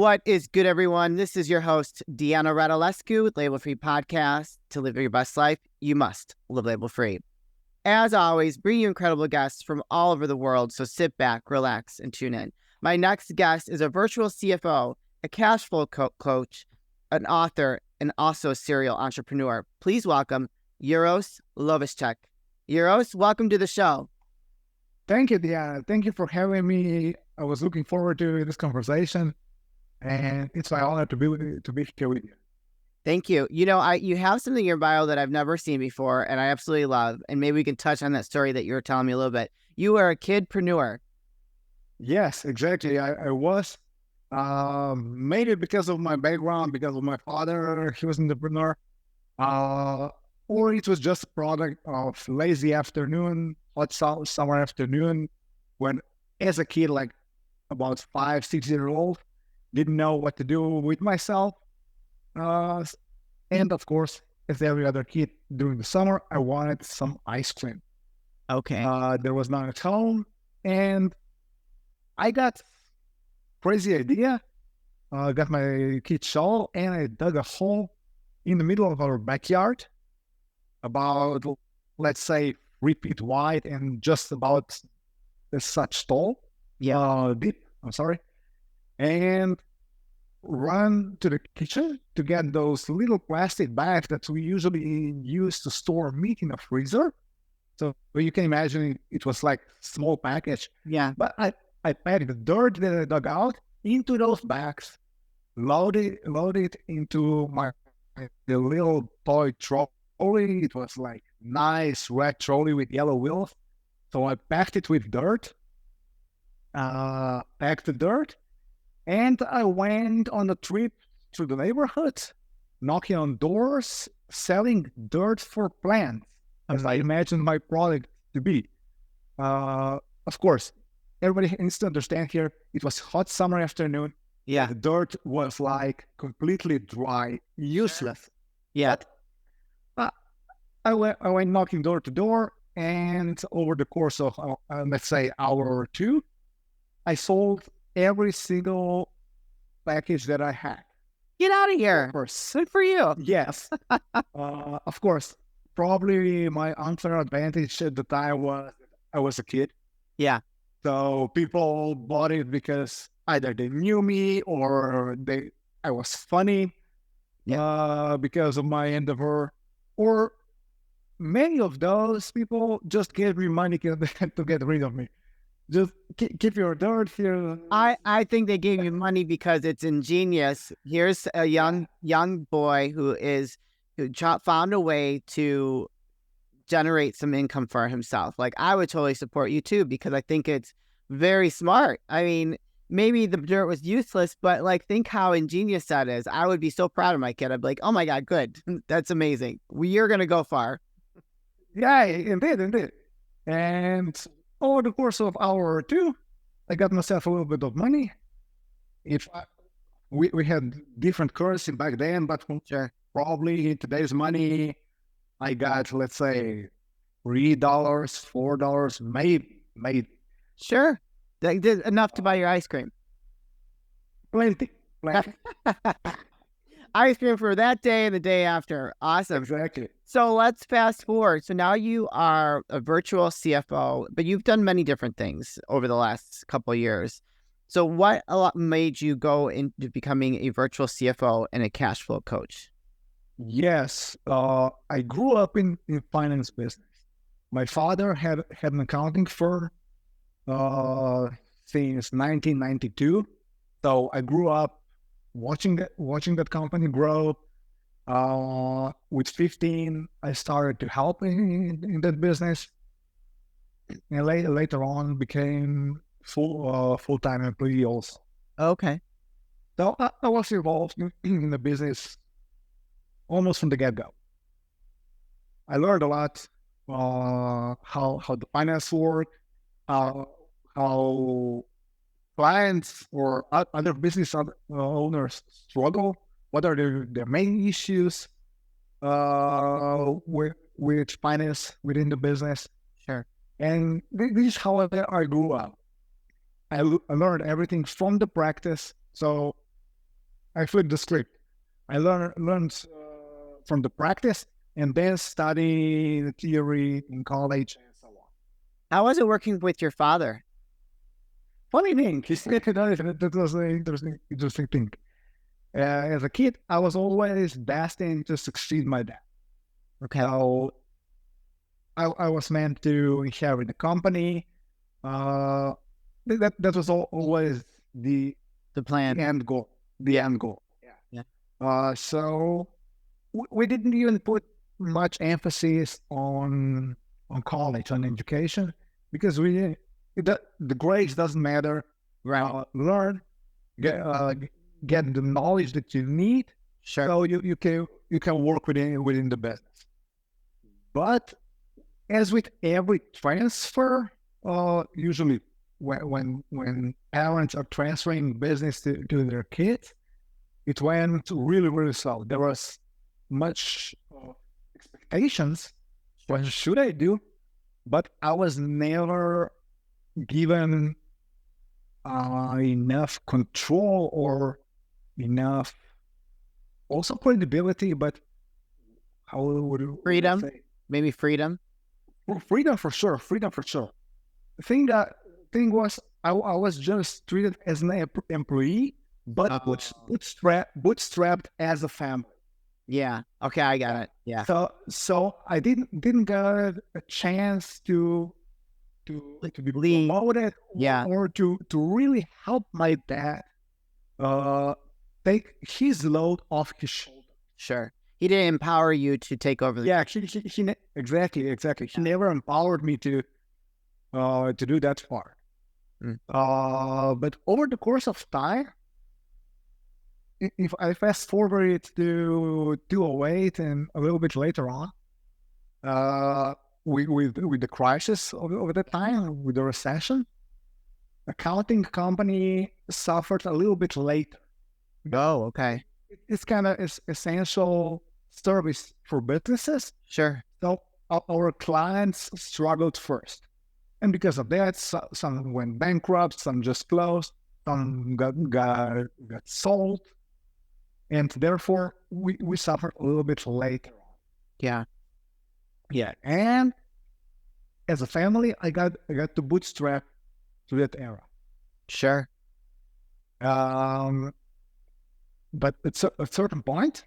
What is good, everyone? This is your host, Deanna Radulescu with Label Free Podcast. To live your best life, you must live label free. As always, bring you incredible guests from all over the world, so sit back, relax, and tune in. My next guest is a virtual CFO, a cash flow coach, an author, and also a serial entrepreneur. Please welcome Uros Loviscek. Uros, welcome to the show. Thank you, Deanna. Thank you for having me. I was looking forward to this conversation, and it's my honor to be here with you. Thank you. You have something in your bio that I've never seen before, and I absolutely love. And maybe we can touch on that story that you were telling me a little bit. You are a kidpreneur. Yes, exactly. I was made it because of my background, because of my father. He was an entrepreneur, or it was just a product of lazy afternoon, hot summer afternoon, when as a kid, like about 5, 6 years old, didn't know what to do with myself. And of course, as every other kid during the summer, I wanted some ice cream. Okay. There was none at home, and I got crazy idea. Got my kid's shovel, and I dug a hole in the middle of our backyard, about, let's say, 3 feet wide and just about such tall. Deep. I'm sorry, and run to the kitchen to get those little plastic bags that we usually use to store meat in a freezer. So you can imagine it was like small package. Yeah. But I packed the dirt that I dug out into those bags, load it into the little toy trolley. It was like nice red trolley with yellow wheels. So I packed it with dirt, packed the dirt, and I went on a trip through the neighborhood, knocking on doors, selling dirt for plants, as I imagined my product to be. Of course, everybody needs to understand here, it was hot summer afternoon. Yeah. The dirt was like completely dry, useless. Yeah. But I went knocking door to door, and over the course of, let's say, hour or two, I sold every single package that I had. Get out of here. Of course. Good for you. Yes. Of course, probably my unfair advantage at the time was I was a kid. Yeah. So people bought it because either they knew me or I was funny because of my endeavor, or many of those people just gave me money to get rid of me. Just keep your dirt here. I think they gave you money because it's ingenious. Here's a young boy who found a way to generate some income for himself. Like, I would totally support you too, because I think it's very smart. I mean, maybe the dirt was useless, but like, think how ingenious that is. I would be so proud of my kid. I'd be like, oh my God, good. That's amazing. You're going to go far. Yeah, indeed. And over the course of hour or two, I got myself a little bit of money. We had different currency back then, but probably in today's money, I got, let's say, $3, $4, maybe. Sure. That did enough to buy your ice cream. Plenty. Ice cream for that day and the day after. Awesome. Exactly. So let's fast forward. So now you are a virtual CFO, but you've done many different things over the last couple of years. So what made you go into becoming a virtual CFO and a cash flow coach? Yes. I grew up in finance business. My father had an accounting firm since 1992. So I grew up watching that company grow. With 15, I started to help in that business, and later on became full-time employee also. Okay. So I was involved in the business almost from the get-go. I learned a lot, how the finance work, how clients or other business owners struggle. What are their main issues with finance within the business? Sure. And this is how I grew up. I learned everything from the practice. So I flipped the script. I learned from the practice, and then study the theory in college and so on. How was it working with your father? Funny thing, that was an interesting thing. As a kid, I was always destined to succeed my dad. Okay. So I was meant to inherit the company. That was always the plan. end goal. The end goal. Yeah. So we didn't even put much emphasis on college, on education, because the grades doesn't matter. Right. Learn, get the knowledge that you need, Sure. so you can work within the business. But as with every transfer, usually when parents are transferring business to their kids, it went really, really slow. There was much expectations. What should I do? But I was never given enough control or enough also credibility, but how would you Freedom? say? Maybe freedom? Well, freedom for sure. The thing was, I was just treated as an employee, but bootstrapped as a family. Yeah. Okay, I got it. Yeah. So I didn't get a chance to be promoted, or to really help my dad take his load off his shoulder. Sure. He didn't empower you to take over the Exactly. He never empowered me to do that part. But over the course of time, if I fast forward it to 2008 and a little bit later on, with the crisis of that time, with the recession, accounting company suffered a little bit later. Oh, okay. It's kind of essential service for businesses. Sure. So our clients struggled first. And because of that, some went bankrupt, some just closed, some got sold. And therefore, we suffered a little bit later on. Yeah. And as a family, I got to bootstrap to that era. Sure. But at a certain point,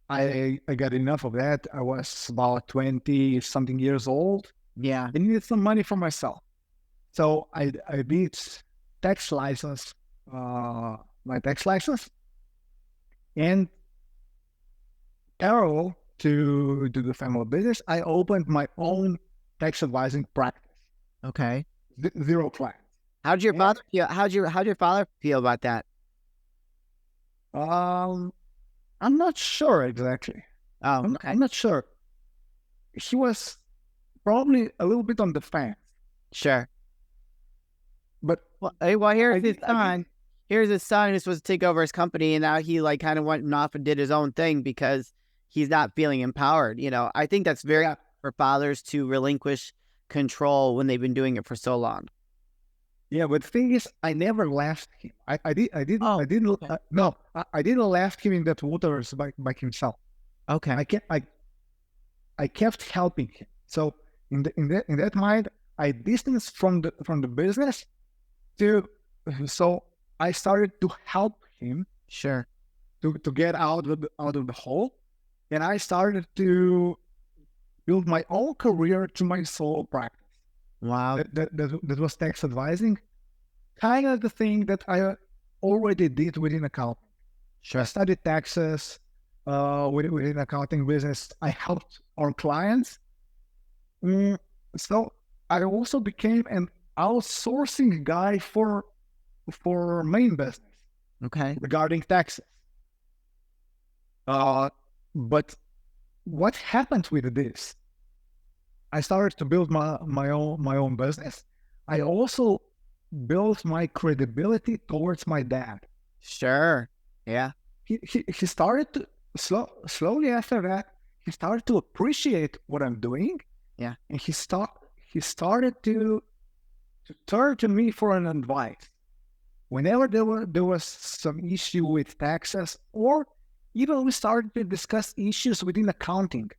I got enough of that. I was about 20-something years old. Yeah. I needed some money for myself. So I did tax license, my tax license. And parallel to the family business, I opened my own tax advising practice. Okay. Zero clients. How'd your father feel? How'd your father feel about that? I'm not sure exactly. Oh, okay. I'm not sure. He was probably a little bit on the fence. Sure. But here's his son. Here's his son who's supposed to take over his company, and now he kind of went off and did his own thing because he's not feeling empowered. I think that's very for fathers to relinquish control when they've been doing it for so long. Yeah, but the thing is, I never left him. I didn't left him in that waters by himself. Okay. I kept helping him. So in that mind, I distanced from the business so I started to help him. Sure. To get out of the hole, and I started to build my own career to my solo practice. Wow. That was tax advising, kind of the thing that I already did within accounting. Sure. I studied taxes within accounting business. I helped our clients. So I also became an outsourcing guy for main business. Okay. Regarding taxes. But what happened with this? I started to build my own business. I also built my credibility towards my dad. Sure. Yeah. He started to slowly after that, he started to appreciate what I'm doing. Yeah. And he started to turn to me for an advice. whenever there was some issue with taxes, or even we started to discuss issues within accounting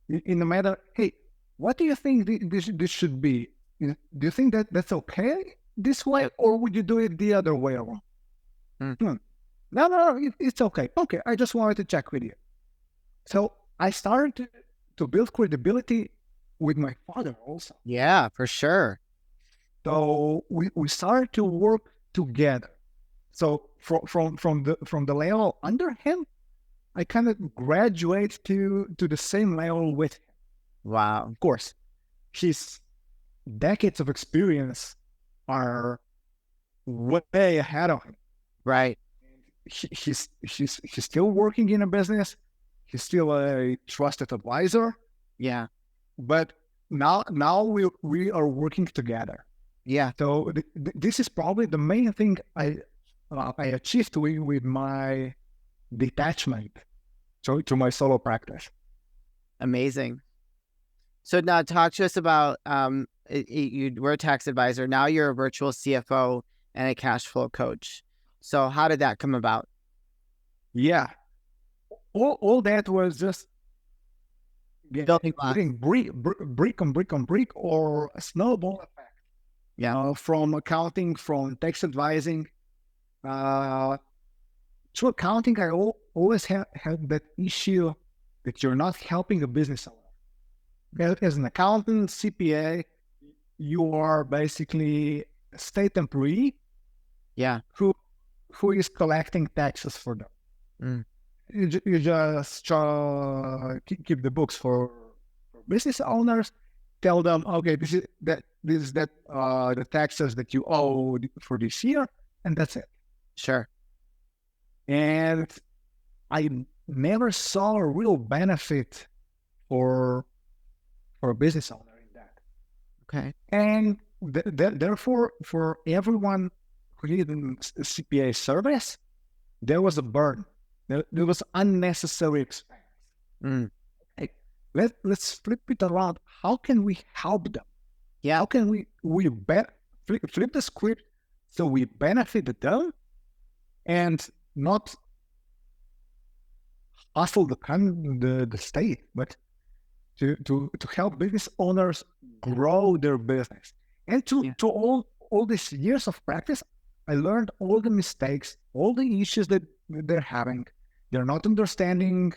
in the matter, hey, what do you think this should be? Do you think that that's okay this way, or would you do it the other way around? Mm. No, it's okay. Okay, I just wanted to check with you. So I started to build credibility with my father also. Yeah, for sure. So we started to work together. So from the level under him, I kind of graduate to the same level with him. Wow. Of course, his decades of experience are way ahead of him. Right. He's still working in a business. He's still a trusted advisor. Yeah. But now we are working together. Yeah. So this is probably the main thing I achieved with my detachment to my solo practice. Amazing. So now talk to us about, you were a tax advisor. Now you're a virtual CFO and a cash flow coach. So how did that come about? Yeah. All that was just Building blocks. getting brick on brick or a snowball effect. Yeah. From accounting, from tax advising. Through accounting, I always had that issue that you're not helping a business owner. As an accountant, CPA, you are basically a state employee. Yeah. Who is collecting taxes for them. Mm. You just keep the books for business owners. Tell them, okay, this is the taxes that you owe for this year, and that's it. Sure. And I never saw a real benefit for a business owner in that. Okay. And therefore, for everyone who needed a CPA service, there was a burden. There was unnecessary expense. Mm. Like, let's flip it around. How can we help them? Yeah. How can we flip the script so we benefit them and not hustle the state, but to help business owners grow their business. And to all these years of practice, I learned all the mistakes, all the issues that they're having. They're not understanding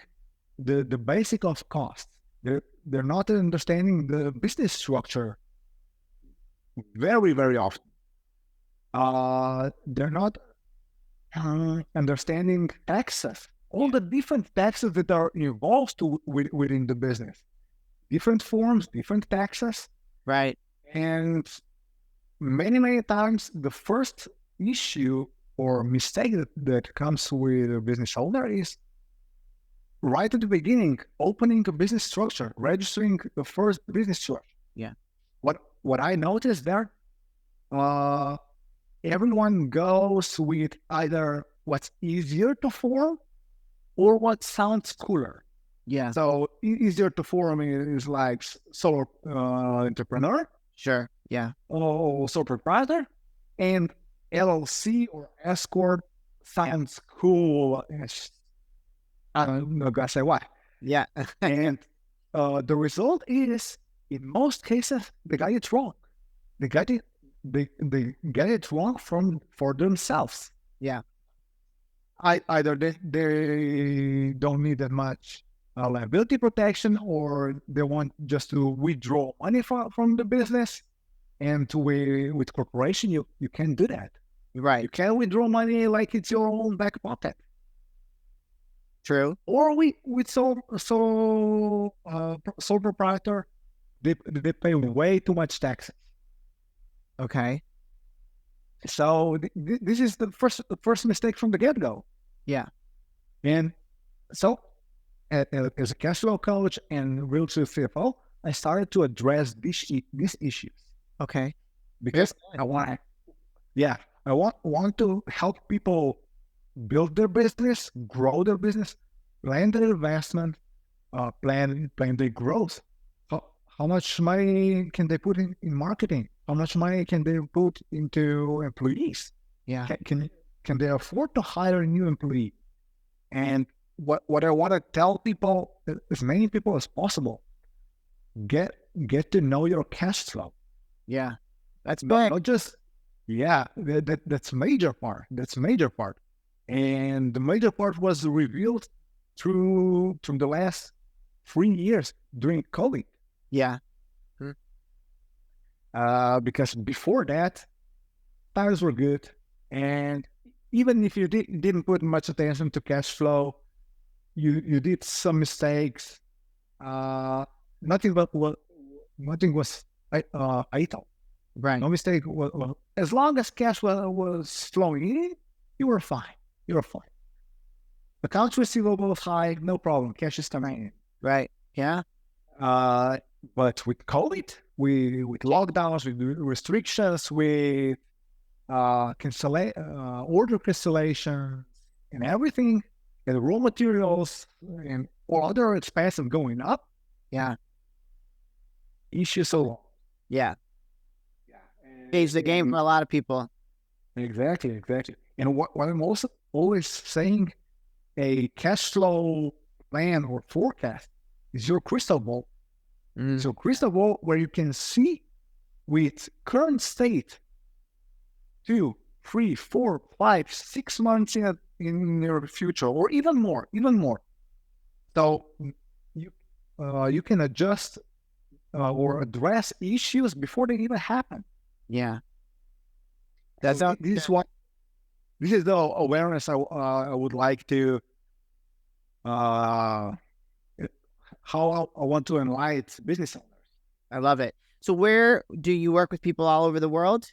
the basic of costs. They're not understanding the business structure very, very often. They're not understanding taxes, all the different taxes that are involved within the business. Different forms, different taxes. Right. And many times the first issue or mistake that comes with a business owner is right at the beginning, opening a business structure, registering the first business structure. Yeah. What I noticed there, everyone goes with either what's easier to form or what sounds cooler. Yeah. So easier to form is like solo entrepreneur. Sure. Yeah. Or sole proprietor, and LLC or S corp sounds cool. I'm not gonna say why. Yeah. And the result is, in most cases, they got it wrong. They get it wrong for themselves. Yeah. Either they don't need that much liability protection, or they want just to withdraw money from the business. And with corporation, you can't do that. Right. You can't withdraw money like it's your own back pocket. True. Or with sole proprietor, they pay way too much taxes. Okay. So this is the first mistake from the get-go. Yeah. And so as a cash flow coach and real estate CFO, I started to address these issues. Okay. Because I want to help people build their business, grow their business, plan their investment, plan their growth. How much money can they put in marketing? How much money can they put into employees? Yeah. Can they afford to hire a new employee? And what I want to tell people, as many people as possible, get to know your cash flow. Yeah. That's Not, big. not just, yeah, that's major part. That's major part. And the major part was revealed through the last 3 years during COVID. Yeah. Because before that, times were good. And even if you didn't put much attention to cash flow, you did some mistakes. Nothing was idle. Right. No mistake. As long as cash was flowing in, you were fine. You were fine. Accounts receivable was high, no problem. Cash is coming in. Right. Yeah. But with COVID, with lockdowns, with restrictions, with order cancellation, and everything, and raw materials and all other expenses going up. Yeah. Issues alone. Yeah. Changed the game for a lot of people. Exactly. And what I'm also always saying, a cash flow plan or forecast is your crystal ball. So crystal ball where you can see with current state 2, 3, 4, 5, 6 months in your future, or even more. So you can adjust or address issues before they even happen. Yeah. This is the awareness I would like to how I want to enlighten business owners. I love it. So where do you work with people all over the world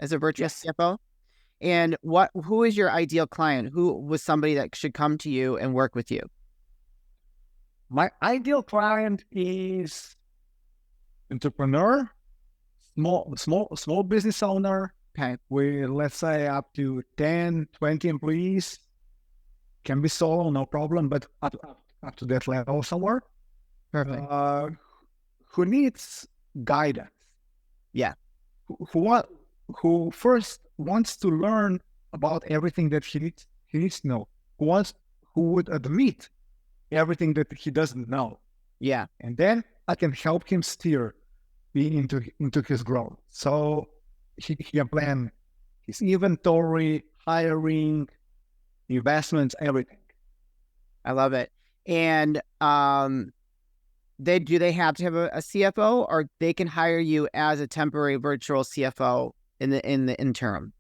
as a virtuous CFO? And who is your ideal client? Who was somebody that should come to you and work with you? My ideal client is entrepreneur, small business owner. Okay. With, let's say, up to 10, 20 employees. Can be solo, no problem, but up to that level somewhere. Perfect. Who needs guidance? Yeah. Who first wants to learn about everything that he needs to know. Who would admit everything that he doesn't know. Yeah. And then I can help him steer into his growth. So he can plan his inventory, hiring, investments, everything. I love it. And do they have to have a CFO, or they can hire you as a temporary virtual CFO in the interim?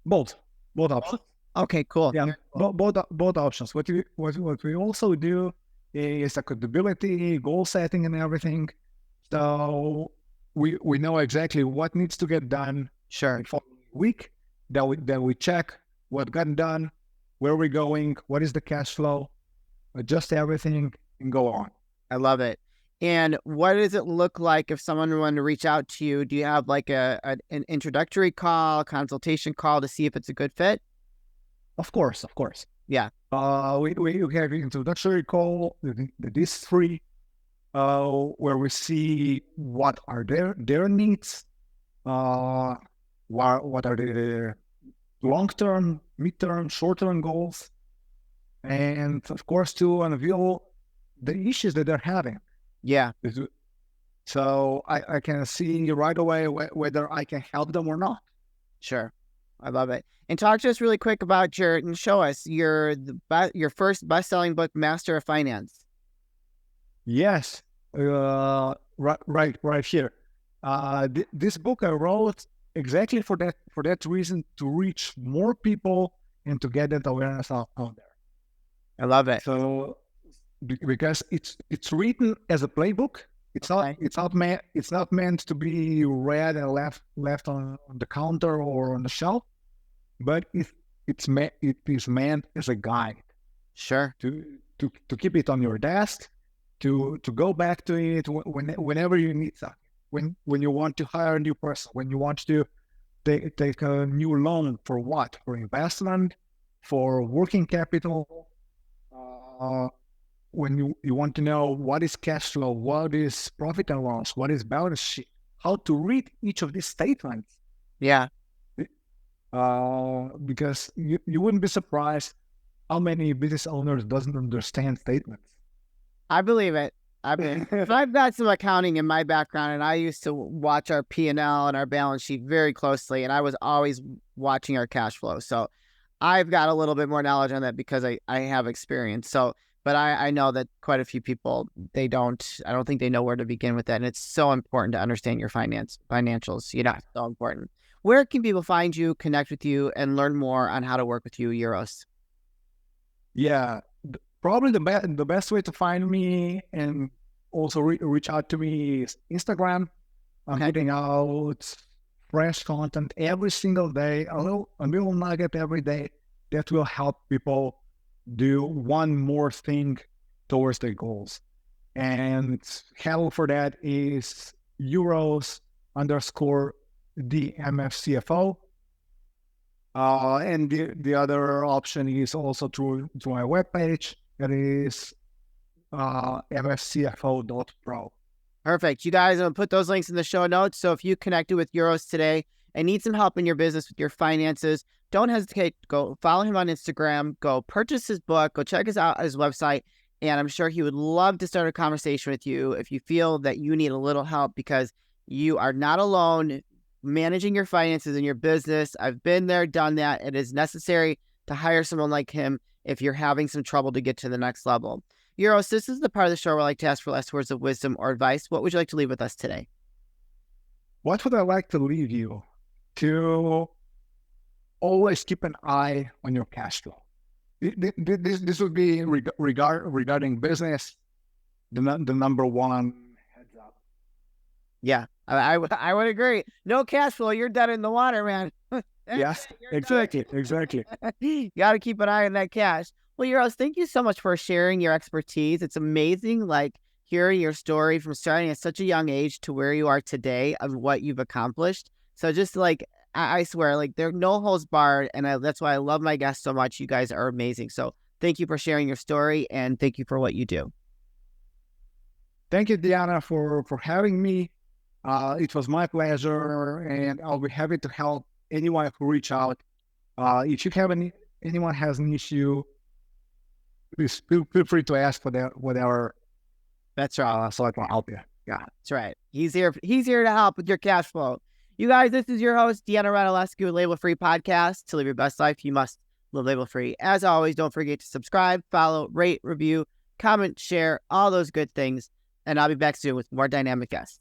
Both options. Okay, cool. Yeah, both options. What we also do is accountability, goal setting, and everything. So we know exactly what needs to get done. Sure. For a week, then we check what got done, where we're going, what is the cash flow, adjust everything, and go on. I love it. And what does it look like if someone wanted to reach out to you? Do you have like an introductory call, a consultation call to see if it's a good fit? Of course. Yeah. We have an introductory call that is free, where we see what are their needs, what are their long-term, mid-term, short-term goals, and of course to unveil the issues that they're having. Yeah. So I can see right away whether I can help them or not. Sure. I love it. And talk to us really quick about and show us your first best-selling book, Master of Finance. Yes. Right here. This book I wrote exactly for that reason, to reach more people and to get that awareness out there. I love it. So because it's written as a playbook. It's not meant to be read and left on the counter or on the shelf, but it is meant as a guide. Sure. To keep it on your desk, to go back to it whenever you need something. When you want to hire a new person, when you want to take a new loan for what? For investment, for working capital. When you want to know what is cash flow, what is profit and loss, what is balance sheet, how to read each of these statements. Yeah. because you wouldn't be surprised how many business owners doesn't understand statements. I believe it. I've got some accounting in my background, and I used to watch our P&L and our balance sheet very closely, and I was always watching our cash flow. So I've got a little bit more knowledge on that because I have experience. So, but I know that quite a few people, I don't think they know where to begin with that. And it's so important to understand your financials. So important. Where can people find you, connect with you, and learn more on how to work with you, Uros? Yeah, probably the best way to find me and also reach out to me is Instagram. I'm putting out fresh content every single day, a little nugget every day that will help people do one more thing towards their goals. And handle for that is Euros_DMFCFO. And the other option is also through my webpage. That is mfcfo.pro. Perfect. You guys, I'm going to put those links in the show notes. So if you connected with Uros today and need some help in your business with your finances, don't hesitate. Go follow him on Instagram. Go purchase his book. Go check his website. And I'm sure he would love to start a conversation with you if you feel that you need a little help, because you are not alone managing your finances in your business. I've been there, done that. It is necessary to hire someone like him if you're having some trouble to get to the next level. Uros, this is the part of the show where I like to ask for last words of wisdom or advice. What would you like to leave with us today? What would I like to leave you? To always keep an eye on your cash flow. This would be regarding business, the number one heads up. Yeah, I would agree. No cash flow, you're dead in the water, man. Yes, exactly. You got to keep an eye on that cash. Well, Uros, thank you so much for sharing your expertise. It's amazing, hearing your story from starting at such a young age to where you are today of what you've accomplished. So just I swear, there are no holds barred, and that's why I love my guests so much. You guys are amazing. So thank you for sharing your story, and thank you for what you do. Thank you, Deanna, for having me. It was my pleasure, and I'll be happy to help anyone who reach out. If you have anyone has an issue, please feel free to ask for whatever. That's right. So I can help you. Yeah, that's right. He's here to help with your cash flow. You guys, this is your host, Deanna Radulescu with Label Free Podcast. To live your best life, you must live label free. As always, don't forget to subscribe, follow, rate, review, comment, share, all those good things. And I'll be back soon with more dynamic guests.